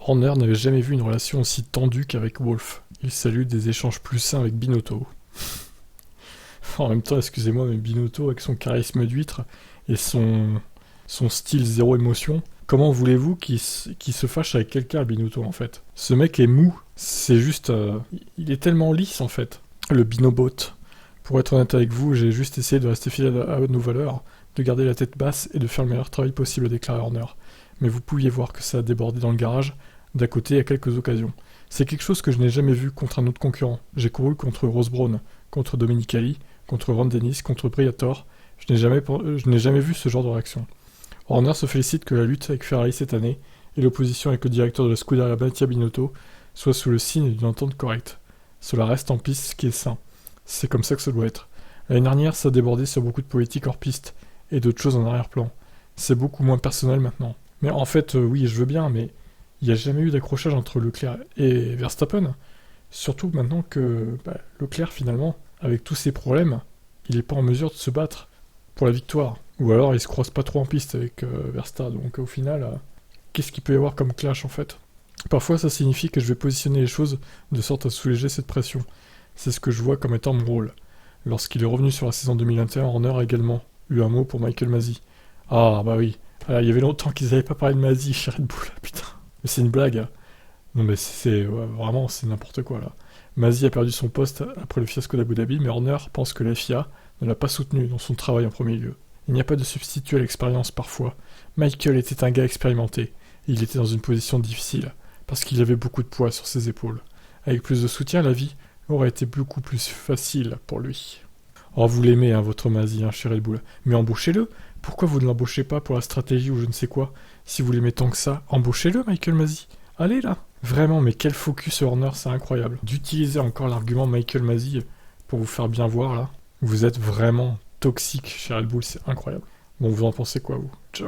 Horner n'avait jamais vu une relation aussi tendue qu'avec Wolf. Il salue des échanges plus sains avec Binotto. En même temps, excusez-moi, mais Binotto, avec son charisme d'huître et son style zéro émotion, comment voulez-vous qu'il se fâche avec quelqu'un, Binotto, en fait? Ce mec est mou, c'est juste... il est tellement lisse, en fait. Le Binobot. Pour être honnête avec vous, j'ai juste essayé de rester fidèle à nos valeurs, de garder la tête basse et de faire le meilleur travail possible, a déclaré Horner. Mais vous pouviez voir que ça a débordé dans le garage, d'à côté à quelques occasions. C'est quelque chose que je n'ai jamais vu contre un autre concurrent. J'ai couru contre Rose Brown, contre Domenicali, contre Ron Dennis, contre Briator. Je n'ai jamais vu ce genre de réaction. Horner se félicite que la lutte avec Ferrari cette année et l'opposition avec le directeur de la Scuderia Mattia Binotto soit sous le signe d'une entente correcte. Cela reste en piste, ce qui est sain. C'est comme ça que ça doit être. L'année dernière, ça débordait sur beaucoup de politique hors piste et d'autres choses en arrière-plan. C'est beaucoup moins personnel maintenant. Mais en fait, oui, je veux bien, mais il n'y a jamais eu d'accrochage entre Leclerc et Verstappen. Surtout maintenant que Leclerc, finalement, avec tous ses problèmes, il n'est pas en mesure de se battre pour la victoire. Ou alors il se croise pas trop en piste avec Verstappen. Donc au final, qu'est-ce qu'il peut y avoir comme clash en fait? Parfois ça signifie que je vais positionner les choses de sorte à soulager cette pression. C'est ce que je vois comme étant mon rôle. Lorsqu'il est revenu sur la saison 2021, Horner a également eu un mot pour Michael Masi. Ah bah oui, il y avait longtemps qu'ils n'avaient pas parlé de Masi chez Red Bull, putain. Mais c'est une blague. Hein. Non mais vraiment c'est n'importe quoi là. Masi a perdu son poste après le fiasco d'Abu Dhabi, mais Horner pense que la FIA ne l'a pas soutenu dans son travail en premier lieu. Il n'y a pas de substitut à l'expérience parfois. Michael était un gars expérimenté, et il était dans une position difficile, parce qu'il avait beaucoup de poids sur ses épaules. Avec plus de soutien, la vie aurait été beaucoup plus facile pour lui. Oh, vous l'aimez, hein, votre Masi, hein, chez Red Bull. Mais embauchez-le. Pourquoi vous ne l'embauchez pas pour la stratégie ou je ne sais quoi? Si vous l'aimez tant que ça, embauchez-le, Michael Masi. Allez, là. Vraiment, mais quel focus Horner, c'est incroyable. D'utiliser encore l'argument Michael Masi pour vous faire bien voir, là. Vous êtes vraiment toxique chez Red Bull, c'est incroyable. Bon, vous en pensez quoi, vous? Ciao.